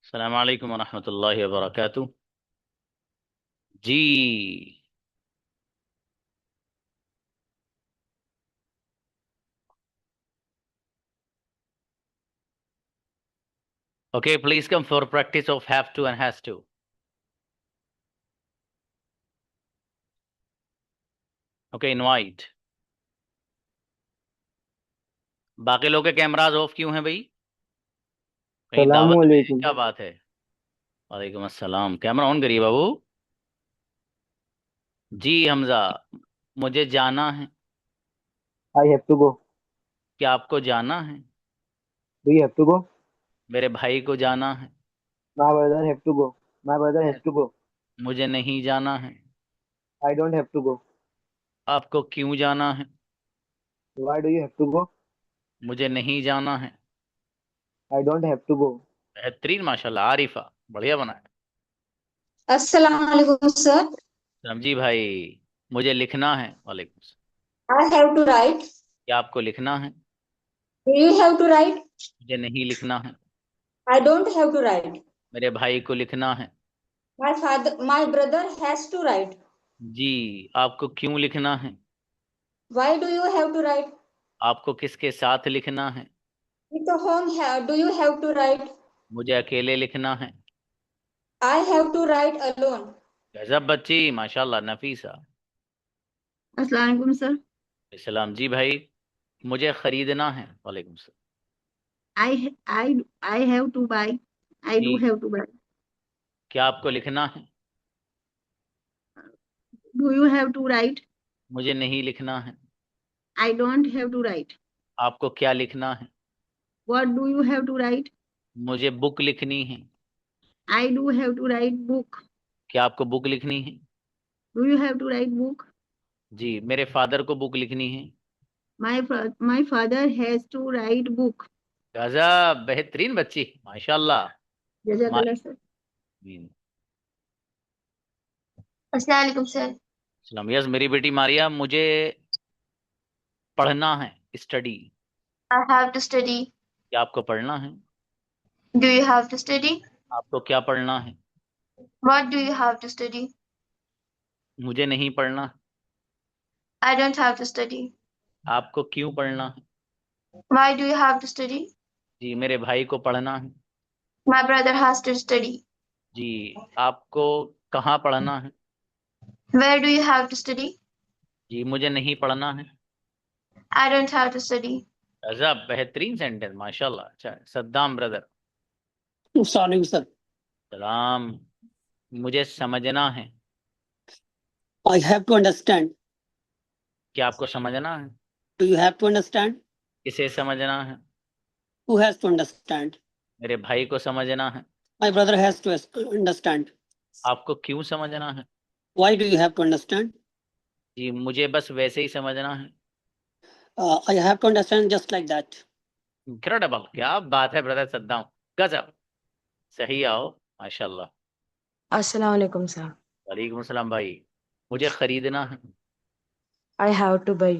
अस्सलाम वालेकुम वरहमतुल्लाहि वबरकातुह। जी। Okay, please come for practice of have to and has to. Okay, invite. बाकी लोग के कैमरास ऑफ क्यों हैं भाई? कहीं दावत में है? सलामुअलैकुम। क्या बात है? वालेकुम अस्सलाम। कैमरा ऑन करिए बाबू। जी हमजा, मुझे जाना है। I have to go. क्या आपको जाना है? Do you have to go? मेरे भाई को जाना है। My brother have to go. My brother has to go. मुझे नहीं जाना है। I don't have to go. आपको क्यों जाना है? Why do you have to go? मुझे नहीं जाना है। I don't have to go. बेहतरीन, माशाल्लाह। आरिफा, बढ़िया बना है। अस्सलाम वालेकुम सर। समझी भाई। मुझे लिखना है। वालेकुम सलाम। I have to write. क्या आपको लिखना है? Do you have to write? मुझे नहीं लिखना है। I don't have to write. मेरे भाई को लिखना है। My brother has to write. जी। आपको क्यों लिखना है? Why do you have to write? आपको किसके साथ लिखना है? With whom do you have to write? मुझे अकेले लिखना है। I have to write alone. गजब बच्ची, माशाल्लाह, नफीसा। अस्सलाम वालेकुम सर। सलाम जी भाई। मुझे खरीदना है। वालेकुम सलाम। I I have to buy. I do जी। Have to buy. क्या आपको लिखना है? Do you have to write? मुझे नहीं लिखना है। I don't have to write. आपको क्या लिखना है? What do you have to write? मुझे बुक लिखनी है। I do have to write book. क्या आपको बुक लिखनी है? Do you have to write book? जी। मेरे फादर को बुक लिखनी है। My father has to write book. गजब, बेहतरीन बच्ची, माशाल्लाह। जज़ाकल्लाह माशाल्लाह। सर। अस्सलाम वालेकुम सर। सलाम। यस मेरी बेटी मारिया, मुझे पढ़ना है। Study. I have to study. क्या आपको पढ़ना है? Do you have to study? आपको क्या पढ़ना है? What do you have to study? मुझे नहीं पढ़ना। I don't have to study. आपको क्यों पढ़ना है? Why do you have to study? जी। मेरे भाई को पढ़ना है। My brother has to study. जी। आपको कहाँ पढ़ना है? Where do you have to study? जी। मुझे नहीं पढ़ना है। I don't have to study. गजब, बेहतरीन सेंटेंस, माशाल्लाह। अच्छा है। सद्दाम ब्रदर। Sorry sir. सलाम। मुझे समझना है। I have to understand. क्या आपको समझना है? Do you have to understand? किसे समझना है? Who has to understand? मेरे भाई को समझना है। My brother has to understand. आपको क्यों समझना है? Why do you have to understand? जी। मुझे बस वैसे ही समझना है। I have to understand just like that. Incredible, क्या बात है ब्रदर सद्दाम। गजब। सही आओ। माशाल्लाह। अस्सलाम वालेकुम सर। वालेकुम सलाम भाई। मुझे खरीदना है। I have to buy.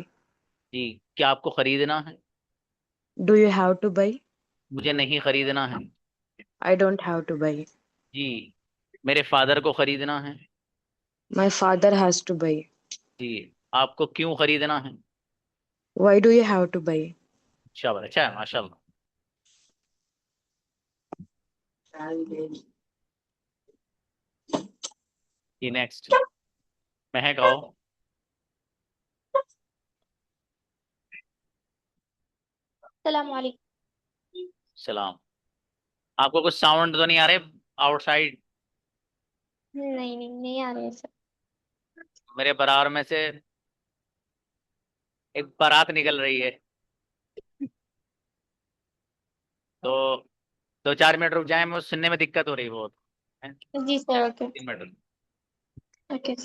जी। क्या आपको खरीदना है? Do you have to buy? मुझे नहीं खरीदना है। I don't have to buy. जी। मेरे फादर को खरीदना है। My father has to buy. जी। आपको क्यों खरीदना है? Why do you have to buy? शाबाश, अच्छा है, माशाल्लाह। जी नेक्स्ट। महक आओ। सलाम वालेकुम। सलाम। आपको कुछ साउंड तो नहीं आ रहे आउटसाइड? नहीं नहीं नहीं आ रहे हैं सर। मेरे बराबर में से एक बारात निकल रही है। तो 2-4 मिनट रुक जाए, मुझे सुनने में दिक्कत हो रही है बहुत। हैं? जी सर। ओके। 3 मिनट। ओके।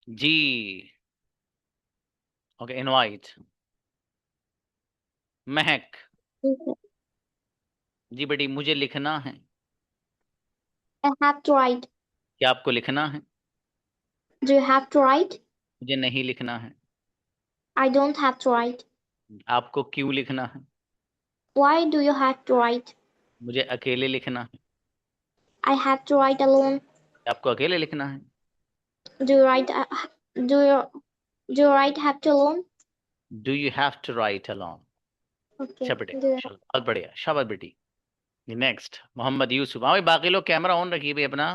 जी ओके, इनवाइट। महक, जी बेटी, मुझे लिखना है। I have to write. क्या आपको लिखना है? Do you have to write? मुझे नहीं लिखना है। I don't have to write. आपको क्यों लिखना है? Why do you have to write? मुझे अकेले लिखना है। I have to write alone. आपको अकेले लिखना है। Do you write? Do you write have to alone? Do you have to write alone? Okay. अच्छा बेटे, Do you, चलो बहुत बढ़िया, शाबाश बेटी। नेक्स्ट मोहम्मद यूसुफ। हाँ भाई, बाकी लोग कैमरा ऑन रखिए भाई अपना।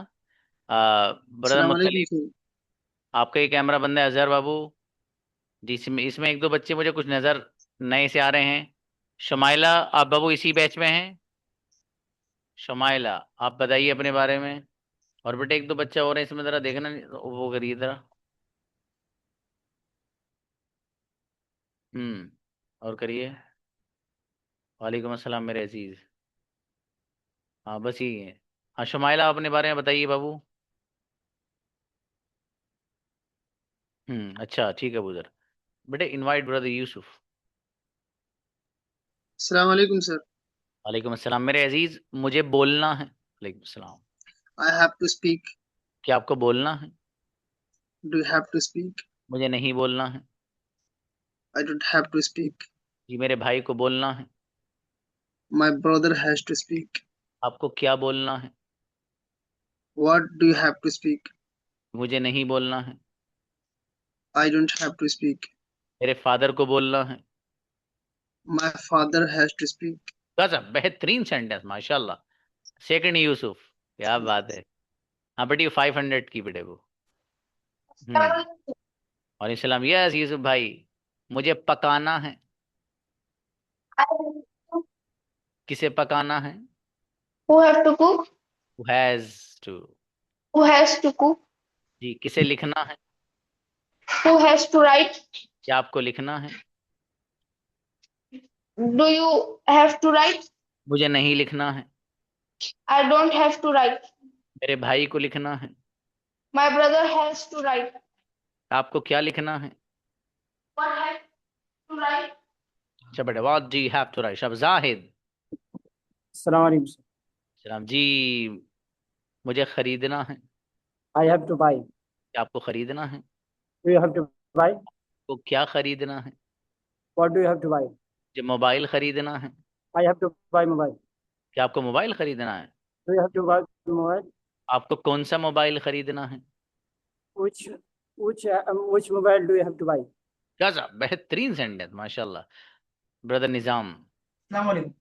ब्रदर अस्सलाम वालेकुम मुत्तलिब, सर। आपका ही कैमरा बंद है। अजहर बाबू जी, इसमें एक दो बच्चे मुझे कुछ नजर नए से आ रहे हैं। शमाइला, आप बाबू इसी बैच में हैं? शमाइला, आप बताइए अपने बारे में। और बेटे एक दो बच्चा और है इसमें, जरा देखना, वो करिए जरा। और करिए। वालेकुम अस्सलाम मेरे अजीज। हाँ बस यही है। हाँ शमाइला, अपने बारे में बताइए बाबू। अच्छा ठीक है बुजर। बेटे इनवाइट ब्रदर यूसुफ। अस्सलाम वालेकुम सर। वालेकुम अस्सलाम मेरे अजीज, मुझे बोलना है। वालेकुम अस्सलाम। I have to speak. क्या आपको बोलना है? Do you have to speak? मुझे नहीं बोलना है। I don't have to speak. जी मेरे भाई को बोलना है। My brother has to speak. आपको क्या बोलना है? What do you have to speak? मुझे नहीं बोलना है। I don't have to speak. मेरे फादर को बोलना है। My father has to speak. गजब, बेहतरीन सेंटेंस, माशाल्लाह। सेकंड यूसुफ, क्या बात है। हाँ बेटी 500 की बेटे वो। और सलाम। यस यूसुफ भाई, मुझे पकाना है। किसे पकाना है? who have to cook? Who has to। Who has to cook? जी, किसे लिखना है? Who has to write? क्या आपको लिखना है? Do you have to write? मुझे नहीं लिखना है। I don't have to write. मेरे भाई को लिखना है। My brother has to write. आपको क्या लिखना है? What have to write? अच्छा बेटा, what do you have to write? शब जाहिद। अस्सलाम वालेकुम सर। सलाम जी, मुझे खरीदना है। I have to buy. क्या आपको खरीदना है? Do you have to buy? आपको क्या खरीदना है? What do you have to buy? मुझे मोबाइल खरीदना है। I have to buy mobile. क्या आपको मोबाइल खरीदना है? Do you have to buy mobile? आपको कौन सा मोबाइल खरीदना है? Which which mobile do you have to by? गजब, बेहतरीन सेंटेंस, माशाल्लाह। ब्रदर निजाम। अस्सलाम वालेकुम।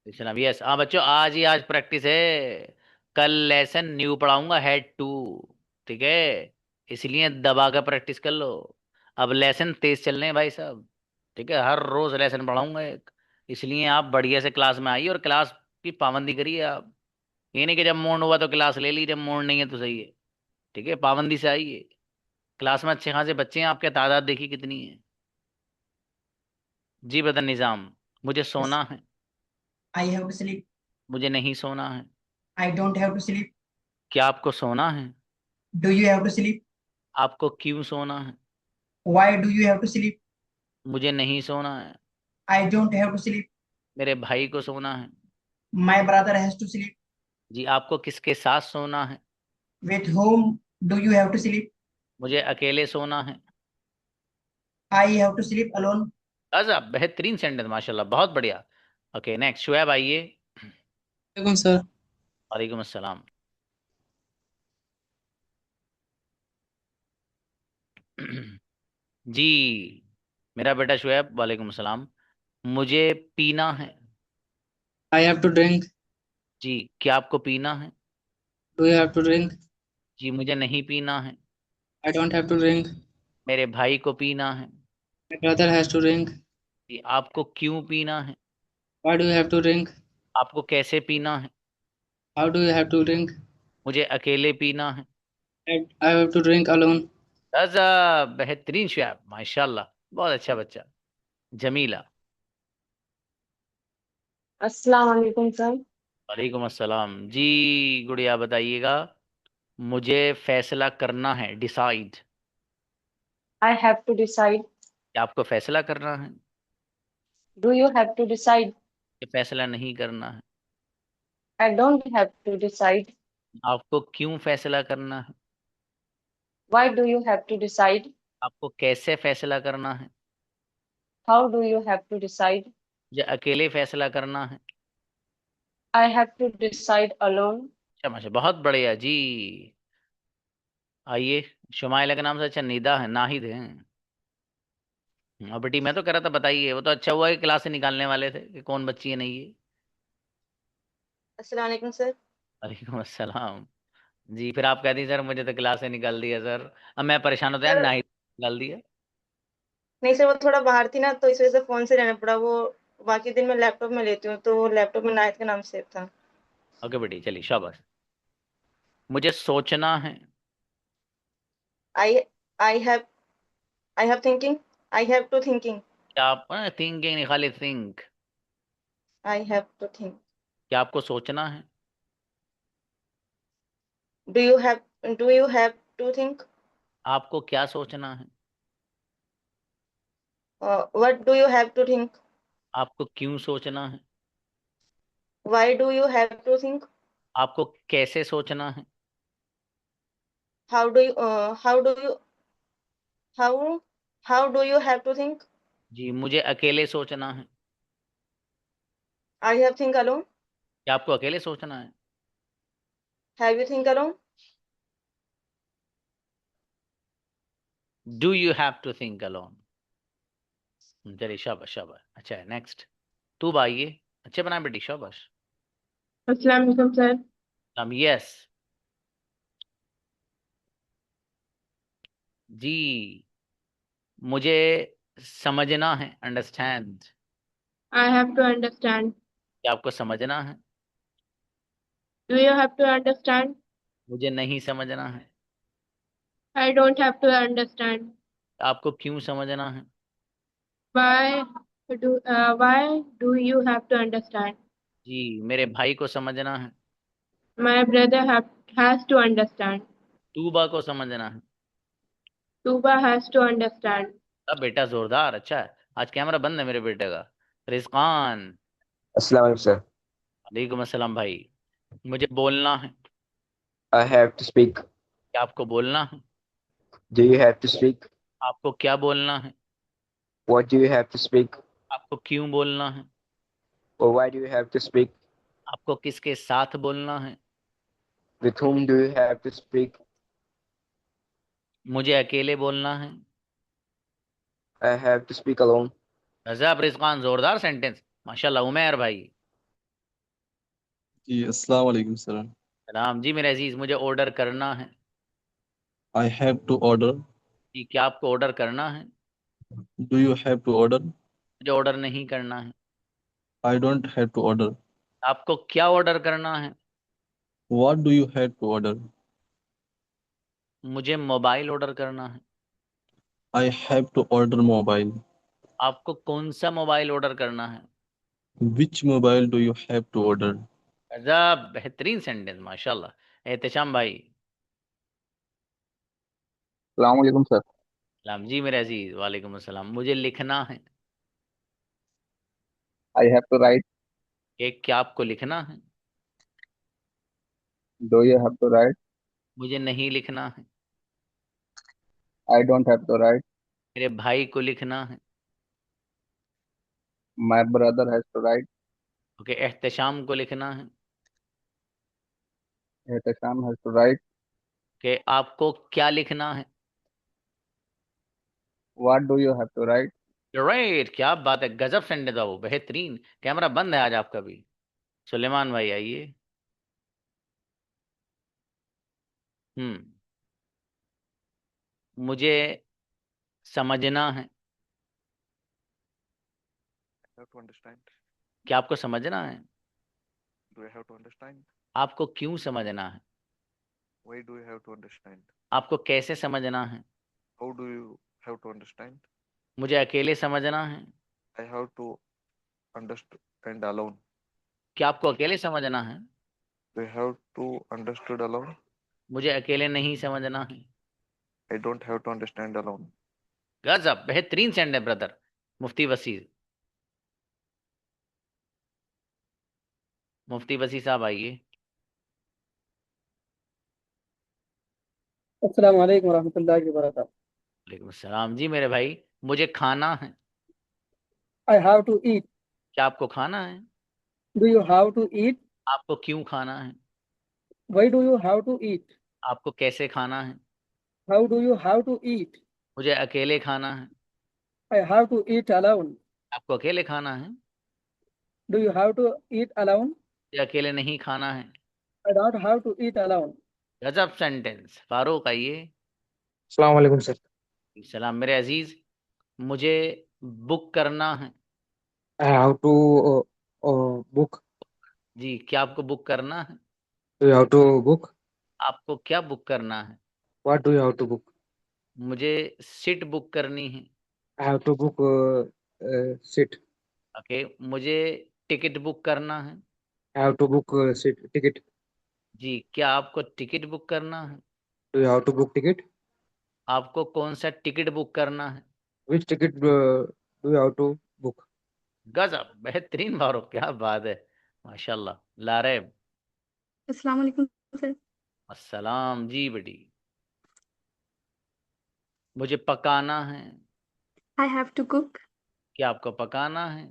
सलाम। यस हाँ बच्चों, आज प्रैक्टिस है। कल लेसन न्यू पढ़ाऊंगा, हेड टू। ठीक है, इसलिए दबा कर प्रैक्टिस कर लो। अब लेसन तेज चल रहे हैं भाई साहब। ठीक है, हर रोज लेसन पढ़ाऊंगा एक। इसलिए आप बढ़िया से क्लास में आइए और क्लास की पाबंदी करिए आप। ये नहीं कि जब मूड हुआ तो क्लास ले ली, जब मूड नहीं है तो सही है। ठीक है, पाबंदी से आइए। क्लास में अच्छे खासे बच्चे हैं आपके, तादाद देखिए कितनी है। जी ब्रदर निजाम, मुझे सोना है। I have to sleep. मुझे नहीं सोना है। I don't have to sleep. क्या आपको सोना है? Do you have to sleep? आपको क्यों सोना है? Why do you have to sleep? मुझे नहीं सोना है। I don't have to sleep. मेरे भाई को सोना है। My brother has to sleep. जी, आपको किसके साथ सोना है? With whom do you have to sleep? मुझे अकेले सोना है। I have to sleep alone. अजब, बेहतरीन सेंटेंस, माशाल्लाह, बहुत बढ़िया। ओके नेक्स्ट, शुएब आइए। वालेकुम सर। वालेकुम अस्सलाम। जी मेरा बेटा शुएब, वालेकुम अस्सलाम। मुझे पीना है। I have to drink. जी, क्या आपको पीना है? Do you have to drink? जी, मुझे नहीं पीना है। I don't have to drink. मेरे भाई को पीना है। My brother has to drink. जी, आपको क्यों पीना है? Why do you have to drink? आपको कैसे पीना है? How do you have to drink? मुझे अकेले पीना है। I have to drink alone. गजब, बेहतरीन शुएब, माशाल्लाह, बहुत अच्छा बच्चा। जमीला। अस्सलाम वालेकुम सर। वालेकुम अस्सलाम जी। गुड़िया बताइएगा। मुझे फैसला करना है, decide. I have to decide. क्या आपको फैसला करना है? Do you have to decide? कि फैसला नहीं करना है? I don't have to decide. आपको क्यों फैसला करना है? Why do you have to decide? आपको कैसे फैसला करना है? How do you have to decide? मुझे अकेले फैसला करना है? I have to decide alone. शाबाश, बहुत बढ़िया जी। आइए, शुमाइला के नाम से अच्छा निदा है, नाहिद है। बेटी मैं तो कह रहा था बताइए, वो तो अच्छा हुआ कि क्लास से निकालने वाले थे कि कौन बच्ची है नहीं है। अस्सलाम वालेकुम सर। वालेकुम अस्सलाम। जी, फिर आप कहती सर मुझे तो क्लास से निकाल दिया सर। अब मैं परेशान होता यार, सर नाहिद निकाल दिया। नहीं सर, वो थोड़ा बाहर थी ना तो इस वजह से फोन से रहना पड़ा। वो बाकी दिन मैं लैपटॉप में लेती हूँ तो वो लैपटॉप में नाहिद का नाम सेव था। ओके बेटी, चलिए शाबाश। मुझे सोचना है। I I have I have thinking. I have to thinking. क्या आप थिंकिंग नहीं, खाली think. I have to think. क्या आपको सोचना है? Do you have to think. आपको क्या सोचना है? What do you have to think. आपको क्यों सोचना है? Why do you have to think. आपको कैसे सोचना है? How do you how how do you have to think. जी, मुझे अकेले सोचना है। I have think alone. क्या आपको अकेले सोचना है? Have you think alone. Do you have to think alone? चलिए शाबाश शाबाश, अच्छा है। नेक्स्ट, तू आइए, अच्छे बनाए बेटी, शाबाश। अस्सलाम वालेकुम सर। यस जी, मुझे समझना है, understand. I have to understand. क्या आपको समझना है? Do you have to understand? मुझे नहीं समझना है। I don't have to understand. आपको क्यों समझना है? Why do you have to understand? जी, मेरे भाई को समझना है। My brother has to understand. Tuba को समझना है। Tuba has to understand. अब बेटा जोरदार, अच्छा है। आज कैमरा बंद है मेरे बेटे का। रिजकान। अस्सलाम वालेकुम सर। वालेकुम अस्सलाम भाई। मुझे बोलना है। I have to speak. क्या आपको बोलना है? Do you have to speak? आपको क्या बोलना है? What do you have to speak? आपको क्यों बोलना है? Or why do you have to speak? आपको किसके साथ बोलना है? With whom do you have to speak? मुझे अकेले बोलना है। I have to speak alone. गजब रिजकान, जोरदार सेंटेंस, माशाल्लाह। उमर भाई। जी अस्सलाम वालेकुम सर। सलाम जी मेरे अजीज, मुझे ऑर्डर करना है। I have to order. जी, क्या आपको ऑर्डर करना है? Do you have to order? मुझे ऑर्डर नहीं करना है। I don't have to order. आपको क्या ऑर्डर करना है? What do you have to order? मुझे मोबाइल ऑर्डर करना है। I have to order mobile. आपको कौन सा मोबाइल ऑर्डर करना है? Which mobile do you have to order? गजब, बेहतरीन सेंटेंस, माशाल्लाह। एहतशाम भाई। सलाम वालेकुम सर। सलाम जी मेरे अजीज, वालेकुम अस्सलाम। मुझे लिखना है। I have to write. कि क्या आपको लिखना है? Do you have to write. मुझे नहीं लिखना है। I don't have to write. मेरे भाई को लिखना है। My brother has to write. Okay, Ehtesham को लिखना है। Ehtesham has to write. कि आपको क्या लिखना है? What do you have to write. Right, क्या बात है, गजब सेंटेंस था वो, बेहतरीन। कैमरा बंद है आज आपका भी। सुलेमान भाई आइए। हम्म, मुझे समझना है। have to understand. क्या आपको समझना है? Do I have to understand? आपको क्यों समझना है? Why do you have to understand? आपको कैसे समझना है? How do you have to understand? मुझे अकेले समझना है। I have to understand alone. क्या आपको अकेले समझना है? Do you have to understood alone? मुझे अकेले नहीं समझना है। I don't have to understand alone. गजब, बेहतरीन सेंड है ब्रदर। मुफ्ती वसीर, मुफ्ती वसीर साहब आइए। अस्सलाम वालेकुम रहमतुल्लाहि व बरकातहू। वालेकुम सलाम जी मेरे भाई। मुझे खाना है। I have to eat. क्या आपको खाना है? Do you have to eat? आपको क्यों खाना है? Why do you have to eat? आपको कैसे खाना है? How do you have to eat? मुझे अकेले खाना है। I have to eat alone. आपको अकेले खाना है? Do you have to eat alone? मुझे अकेले नहीं खाना है। I don't have to eat alone. गजब सेंटेंस। फारूक आइए। अस्सलाम वालेकुम सर। सलाम मेरे अजीज। मुझे बुक करना है। How to book. जी, क्या आपको बुक करना है? Do how to book. आपको क्या बुक करना है? What do you how to book. मुझे सीट बुक करनी है। I have to book seat. Okay, मुझे टिकट बुक करना है। I have to book seat ticket. जी, क्या आपको टिकट बुक करना है? Do you how to book ticket. आपको कौन सा टिकट बुक करना है? Which ticket do you how to book. गजब, बेहतरीन फारूक, क्या बात है, माशाल्लाह। लारेब। अस्सलाम वालेकुम सर। अस्सलाम जी बेटी। मुझे पकाना है। I have to cook. क्या आपको पकाना है?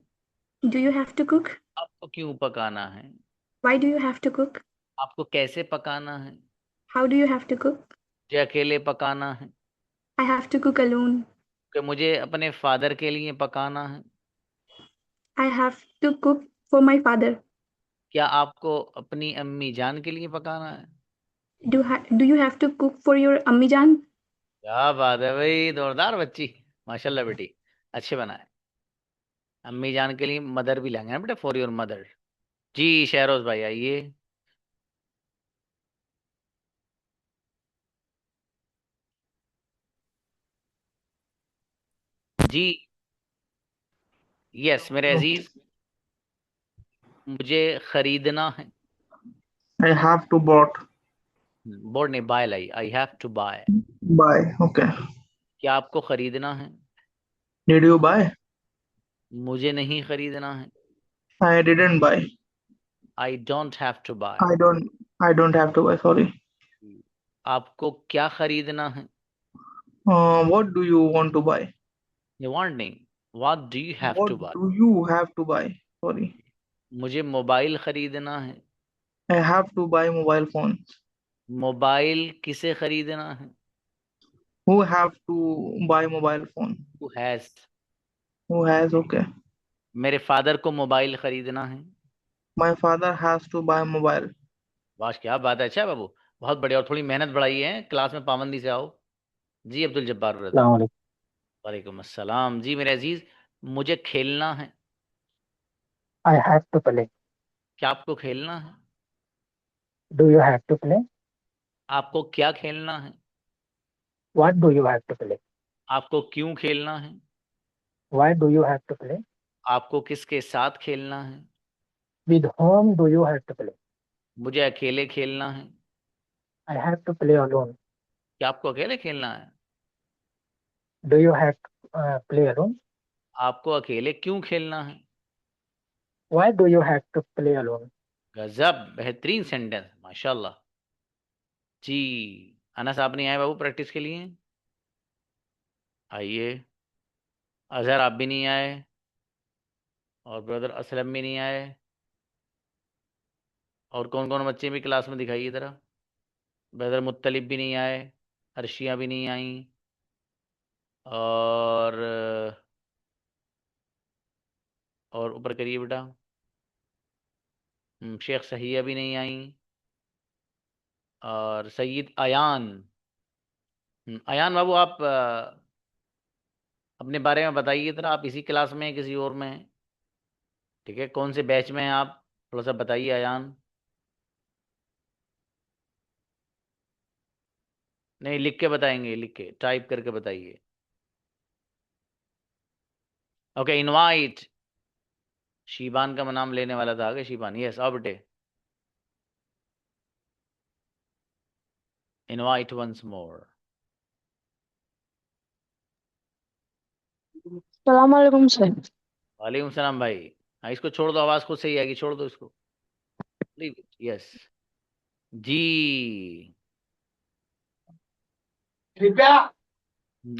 Do you have to cook? आपको क्यों पकाना है? Why do you have to cook? आपको कैसे पकाना है? How do you have to cook? मुझे अकेले पकाना है। I have to cook alone. कि मुझे अपने फादर के लिए पकाना है। I have to cook for my father. क्या आपको अपनी अम्मी जान के लिए पकाना है? Do you have to cook for your अम्मी जान? क्या बात है भाई, जोरदार बच्ची, माशाल्लाह बेटी, अच्छे बनाए। अम्मी जान के लिए मदर भी लाएंगे ना बेटा, फॉर योर मदर। जी शहरोज भाई आइए। जी यस मेरे अजीज, मुझे खरीदना है। I have to bought. Bought नहीं, बाय लाई, I have to buy. Buy. Okay. क्या आपको खरीदना है? Did you buy? मुझे नहीं खरीदना है। I didn't buy. I don't have to buy. I don't have to buy. Sorry. आपको क्या खरीदना है? What do you want to buy? ये वांट नहीं, what do you have What to buy. do you have to buy? Sorry. मुझे mobile खरीदना है। I have to buy mobile phone. Mobile किसे खरीदना है? Who have to buy mobile phone? Who has. Who has? Okay. मेरे father को mobile खरीदना है। My father has to buy mobile. वाह क्या बात है, अच्छा है बाबू, बहुत बढ़िया। और थोड़ी मेहनत बढ़ाई है, क्लास में पाबंदी से आओ। जी अब्दुल जब्बार ब्रदर। अस्सलाम वालेकुम। वालेकुम अस्सलाम। जी मेरे अजीज, मुझे खेलना है। I have to play. क्या आपको खेलना है? Do you have to play. आपको क्या खेलना है? What do you have to play. आपको क्यों खेलना है? Why do you have to play. आपको किसके साथ खेलना है? With whom do you have to play. मुझे अकेले खेलना है। I have to play alone. क्या आपको अकेले खेलना है? Do you have play alone. आपको अकेले क्यों खेलना है? Why do you have to play alone. गजब, बेहतरीन सेंटेंस, माशाल्लाह। जी अनस आप नहीं आए बाबू प्रैक्टिस के लिए? आइए। अजहर आप भी नहीं आए, और ब्रदर असलम भी नहीं आए। और कौन कौन बच्चे भी क्लास में दिखाइए ज़रा। ब्रदर मुत्तलिब भी नहीं आए, अर्शिया भी नहीं आई, और ऊपर करिए बेटा। शेख सहिया भी नहीं आई, और सईद अयान। अयान बाबू आप अपने बारे में बताइए ज़रा, आप इसी क्लास में हैं किसी और में हैं? ठीक है, कौन से बैच में हैं आप, थोड़ा सा बताइए अयान। नहीं लिख के बताएंगे, लिख के टाइप करके बताइए। Okay invite. शीबान का मैं नाम लेने वाला था आगे, शीबान यस आओ बेटे। Invite once more. सलाम वालेकुम सर। वालेकुम सलाम भाई। हाँ, इसको छोड़ दो, आवाज खुद सही आएगी, छोड़ दो इसको। यस जी।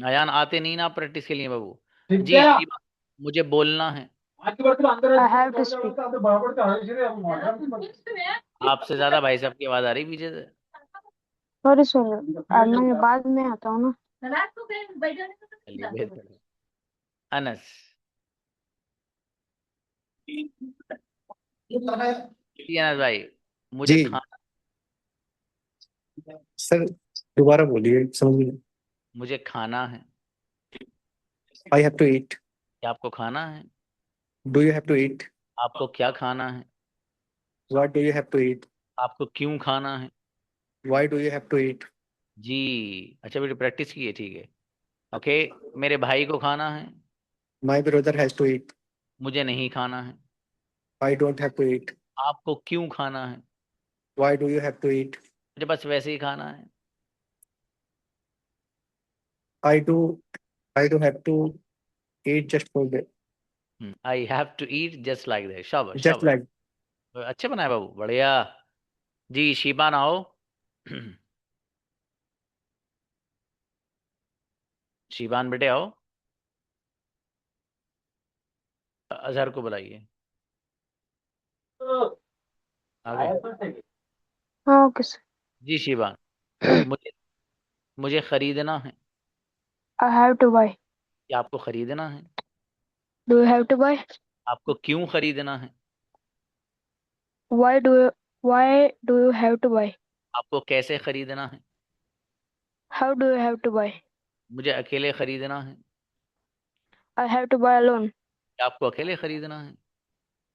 अयान आते नहीं ना आप प्रैक्टिस के लिए बाबू। जी शिवा, मुझे बोलना है। I have to speak. आपसे ज्यादा भाई साहब की आवाज आ रही पीछे से। सॉरी सर, मैं बाद में आता हूँ ना। चलिए बेहतर है। अनस। जी अनस भाई, मुझे जी खाना सर, दोबारा बोलिए, समझ में। मुझे खाना है। I have to eat. क्या आपको खाना है? Do you have to eat? आपको क्या खाना है? What do you have to eat? आपको क्यों खाना है? Why do you have to eat? जी। अच्छा बेटे, प्रैक्टिस की है, ठीक है। ओके। मेरे भाई को खाना है। My brother has to eat. मुझे नहीं खाना है। I don't have to eat. आपको क्यों खाना है? Why do you have to eat? मुझे बस वैसे ही खाना है। I do I do have to eat just for that. I have to eat just like that. शाबाश जस्ट शाबाश। लाइक। अच्छे बनाए बाबू, बढ़िया। जी शिबान आओ। शिबान बेटे आओ। अजहर को बुलाइए। आ गए? हाँ ओके सर। जी शिबान, मुझे मुझे खरीदना है। I have to buy. क्या आपको खरीदना है? Do you have to buy? आपको क्यों खरीदना है? Why do you have to buy? आपको कैसे खरीदना है? How do you have to buy? मुझे अकेले खरीदना है। I have to buy alone. क्या आपको अकेले खरीदना है?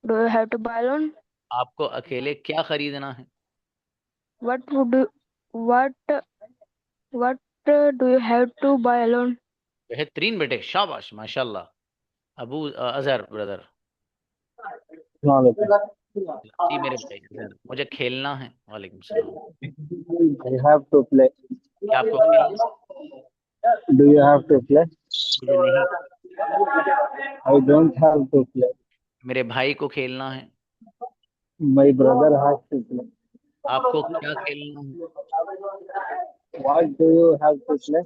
Do you have to buy alone? आपको अकेले क्या खरीदना है? What would you, what do you have to buy alone? बेहतरीन बेटे, शाबाश माशाल्लाह। अबू अजहर ब्रदर। जी मेरे भाई अजहर, मुझे खेलना है। वालेकुम सलाम। I have to play. क्या आपको खेलना है? Do you have to play? मुझे नहीं। I don't have to play. मेरे भाई को खेलना है। My brother has to play. आपको क्या खेलना है? What do you have to play?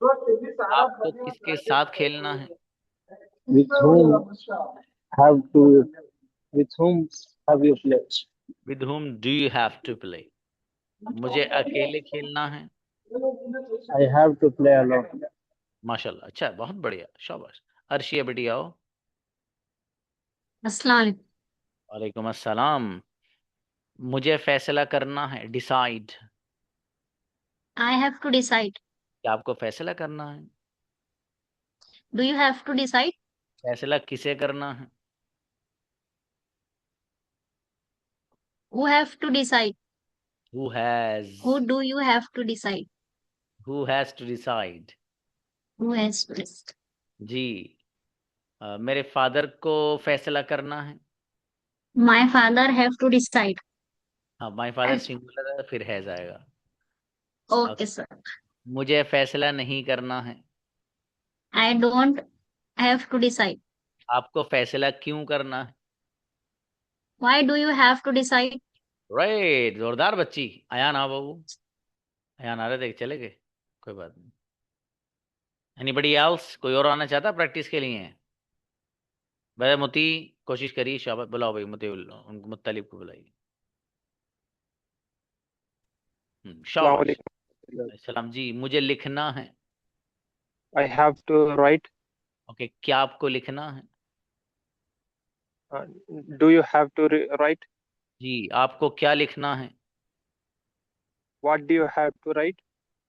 आपको किसके साथ खेलना है? With whom have to? With whom have you played? With whom do you have to play? मुझे अकेले खेलना है। I have to play alone. माशाल्लाह, अच्छा, बहुत बढ़िया, शाबाश। अर्शिया बेटी आओ। अस्सलाम वालेकुम। वालेकुम अस्सलाम। मुझे फैसला करना है। Decide. I have to decide. क्या आपको फैसला करना है? Do you have to decide? फैसला किसे करना है? Who have to decide? Who has? Who do you have to decide? Who has to decide? Who has to decide? जी। मेरे फादर को फैसला करना है। My father have to decide. हाँ, माय फादर सिंगुलर है, फिर हैज आएगा। Okay, sir. मुझे फैसला नहीं करना है। I don't have to decide. आपको फैसला क्यों करना है? Why do you have to decide? Right, जोरदार बच्ची। अयान आओ बाबू। अयान आ रहे थे, चले गए, कोई बात नहीं। Anybody else? कोई और आना चाहता प्रैक्टिस के लिए? भाई मुती, कोशिश करिए, शाबाश। बुलाओ भाई मुती, उनको मुत्तलिब को बुलाइए। शाबाश। सलाम जी। मुझे लिखना है। I have to write. Okay, क्या आपको लिखना है? Do you have to write? जी, आपको क्या लिखना है? What do you have to write?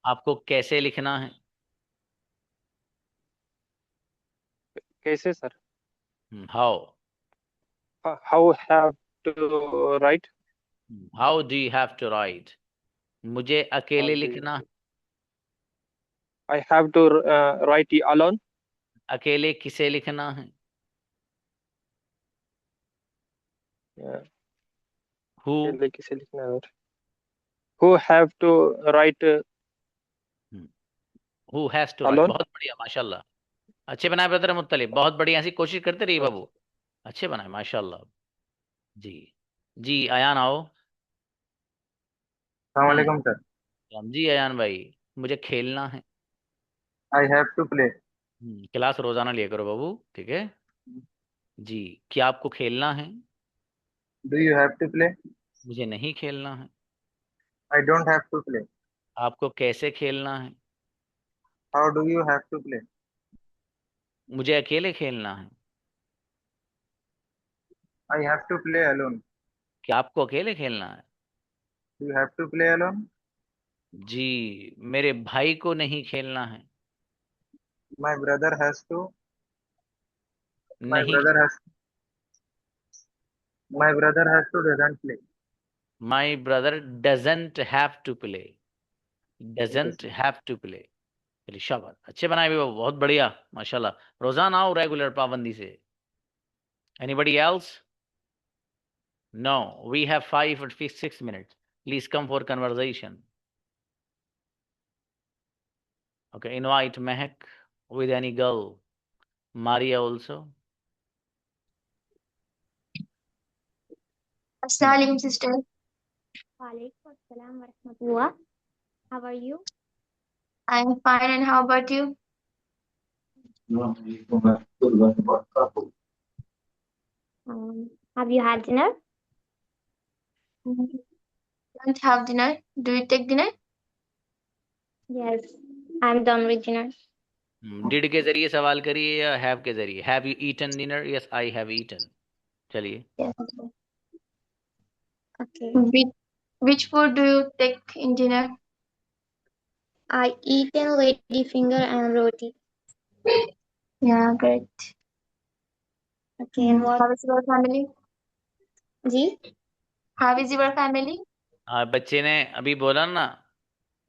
आपको कैसे लिखना है? कैसे sir? How. How have to write? How do you have to write? मुझे अकेले लिखना है। I have to write alone. अकेले किसे लिखना है? Who? अकेले किसे लिखना है? Who have to write Who has to write? alone? बहुत बढ़िया, माशाल्लाह। अच्छे बनाए ब्रदर मुत्तलिब, बहुत बढ़िया, ऐसी कोशिश करते रहिए बाबू, अच्छे बनाए माशाल्लाह। जी जी अयान आओ। Assalamualaikum sir. जी अयान भाई, मुझे खेलना है। I have to play. Class रोजाना लिया करो बाबू, ठीक है जी। क्या आपको खेलना है? Do you have to play? मुझे नहीं खेलना है। I don't have to play. आपको कैसे खेलना है? How do you have to play? मुझे अकेले खेलना है। I have to play alone. क्या आपको अकेले खेलना है? Do you have to play alone? जी, मेरे भाई को नहीं खेलना है। My brother has to. My नहीं, brother has. My brother has to doesn't play. My brother doesn't have to play, doesn't have to play. चलिए शाबाश, अच्छे बनाए भी बाबू, बहुत बढ़िया माशाल्लाह। रोजाना आओ रेगुलर पाबंदी से। Anybody else? No, we have 5 or 6 minutes, please come for conversation. Okay, invite Mahak with any girl, Maria also. Assalamualaikum sister. Waalaikum assalam warahmatullah. How are you? I'm fine, and how about you? Have you had dinner? Don't have dinner. Do you take dinner? Yes, I'm done with dinner. Did के जरिए सवाल करिए या have के जरिए? Have you eaten dinner? Yes I have eaten. चलिए। Yes. Okay. Which food do you take in dinner? I eat in lady finger and roti. Yeah, great. Okay, and what? How is your family? जी? How is your family? बच्चे ने अभी बोला ना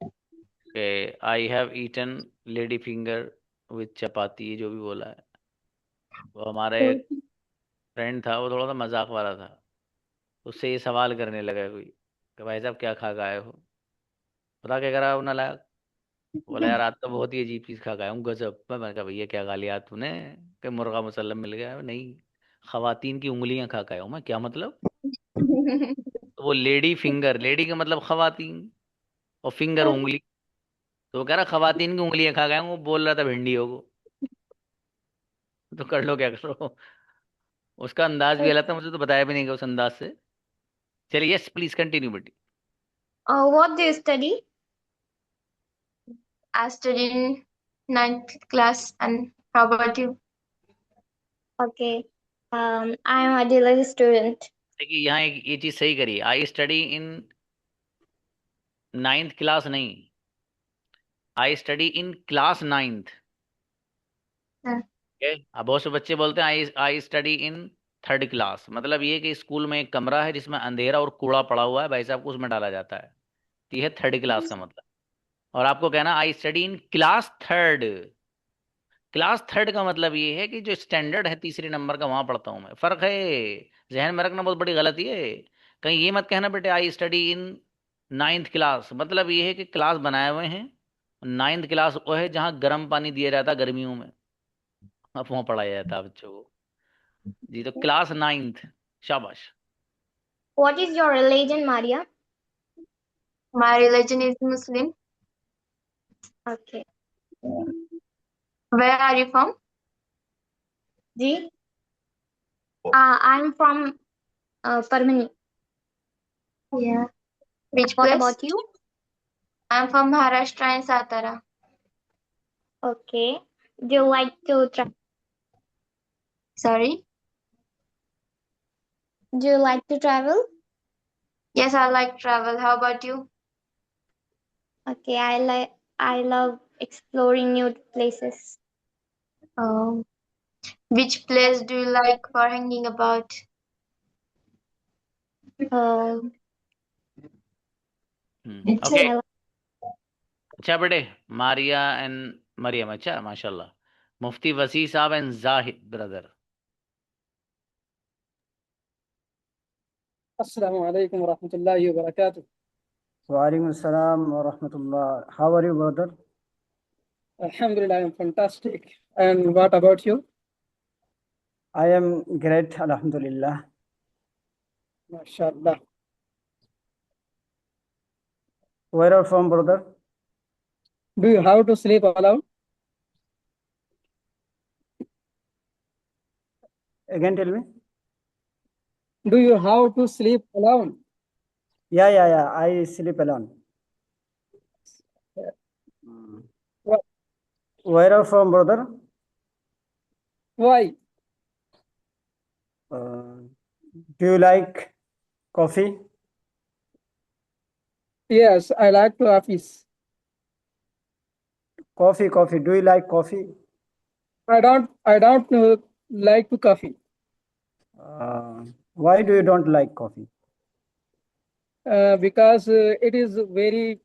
कि I have eaten lady finger with chapati, ये जो भी बोला है, वो हमारा एक फ्रेंड था, वो थोड़ा सा मजाक वाला था, उससे ये सवाल करने लगा कोई कि भाई साहब क्या खा के आए हो? पता क्या करा ना लायक, बोला यार आज तो बहुत ही अजीब चीज़ खा के आया हूँ, गजब। मैंने कहा भैया क्या खा लिया तूने? कि मुर्गा मुसल्लम मिल गया। नहीं, खवातीन की उंगलियां खा के आया हूँ मैं। क्या मतलब? तो वो लेडी फिंगर, लेडी का मतलब खवातीन, और फिंगर उंगली, तो वो कह रहा खवातीन की उंगलियां खा गया हूँ, वो बोल रहा था भिंडियों को। तो कर लो क्या करो, उसका अंदाज भी अलग था, मुझे तो बताया भी नहीं गया उस अंदाज से। चलिए यस प्लीज कंटिन्यू बेटी। What do you study? I study in 9th class, and how about you? Okay. I'm a daily student. देखिए यहाँ एक ये चीज सही करिए, I study in 9th class नहीं, I study in class 9th। अब बहुत से बच्चे बोलते हैं आई I study in 3rd class, मतलब ये कि स्कूल में एक कमरा है जिसमें अंधेरा और कूड़ा पड़ा हुआ है, भाई साहब को उसमें डाला जाता है, तो ये है 3rd क्लास का मतलब। और आपको कहना I study in class 3rd, class 3rd का मतलब ये है कि जो स्टैंडर्ड है 3रे नंबर का, वहां पढ़ता हूं मैं। फर्क है, जहन में रखना, बहुत बड़ी गलती है। कहीं ये मत कहना बेटे I study in 9th class, मतलब ये है कि क्लास बनाए हुए हैं, 9th क्लास वो है जहाँ गर्म पानी दिया जाता है गर्मियों में, अब वहाँ पढ़ाया जाता है बच्चों को। जी, तो क्लास 9th, शाबाश। What is your religion, Maria? My religion is Muslim. Okay. Where are you from? Ji? I'm from Parmani. Yeah. Which place? What about you? I'm from Maharashtra and Satara. Okay. Do you like to travel? Sorry? Do you like to travel? Yes, I like travel. How about you? Okay, I love exploring new places. Which place do you like for hanging about? Okay, अच्छा बेटे, Maria and Maryam, अच्छा माशाल्लाह। मुफ्ती वसी साहब and Zahid brother. Assalamu alaikum wa rahmatullahi wa barakatuh. Walaikum assalam wa rahmatullah. How are you, brother? Alhamdulillah, I'm fantastic. And what about you? I am great, Alhamdulillah. MashaAllah. Where are you from, brother? Do you have to sleep alone? Again, tell me. Do you have to sleep alone? Yeah. I sleep alone. Why? Where are you from, brother? Why? Do you like coffee? Yes, I like to office. Coffee. Do you like coffee? I don't like to coffee. Why do you don't like coffee? Because it is very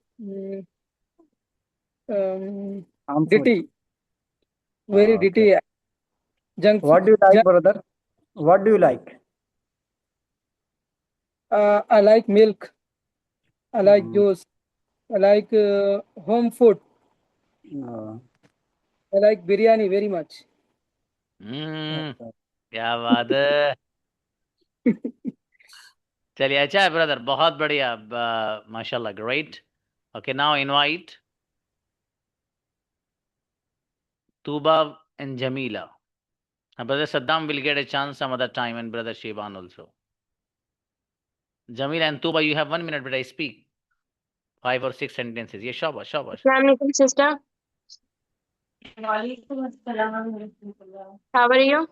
Harmful. dirty. Very Okay. dirty. Junk What do you like, brother? What do you like? I like milk. I like juice. I like home food. I like biryani very much. क्या बात है। चलिए अच्छा है brother, बहुत बढ़िया, माशाल्लाह, great. Okay, now invite Tuba and Jamila. Brother Saddam will get a chance some other time, and brother Shiban also. Jamila and Tuba, you have 1 minute, but I speak 5 or 6 sentences. Yes, shabash. Assalamualaikum, sister. How are you?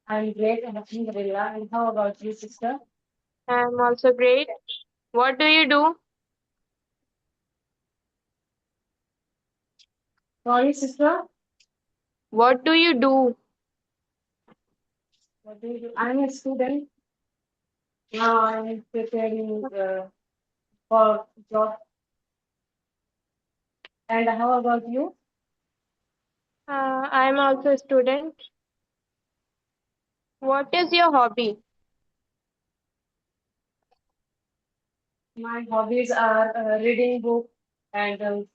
I'm great, alhamdulillah. And how about you, sister? I'm also great. What do you do? Sorry, sister. What do you do? What do you do? I'm a student. Now I'm preparing for job. And how about you? I'm also a student. What is your hobby? My hobbies are reading book and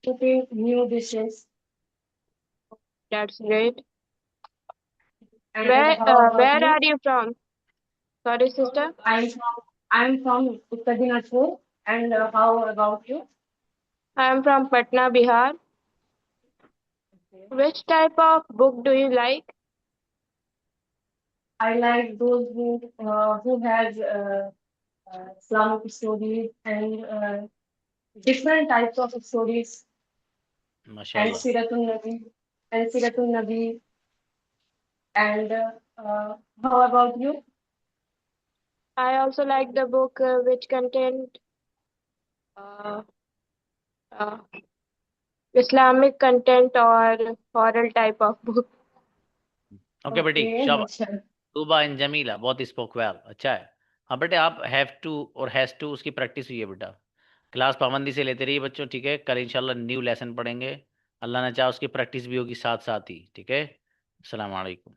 cooking new dishes. That's great. And Where how about you? are you from? Sorry, sister. I'm from Uttar Dinajpur. And how about you? I'm from Patna, Bihar. Which type of book do you like? I like those who has Islamic stories and different types of stories. And Mashallah. Siratun Nabi. And how about you? I also like the book which contained uh, Islamic content or oral type of book. Okay, बेटी, शाबाश। Tuba and Jamila, both spoke well. अच्छा है। हाँ बेटे, आप have to और has to उसकी practice हुई है बेटा। क्लास पाबंदी से लेते रहिए बच्चों, ठीक है। कल इंशाल्लाह न्यू लेसन पढ़ेंगे, अल्लाह ने चाहा उसकी प्रैक्टिस भी होगी साथ साथ ही, ठीक है। अस्सलाम वालेकुम।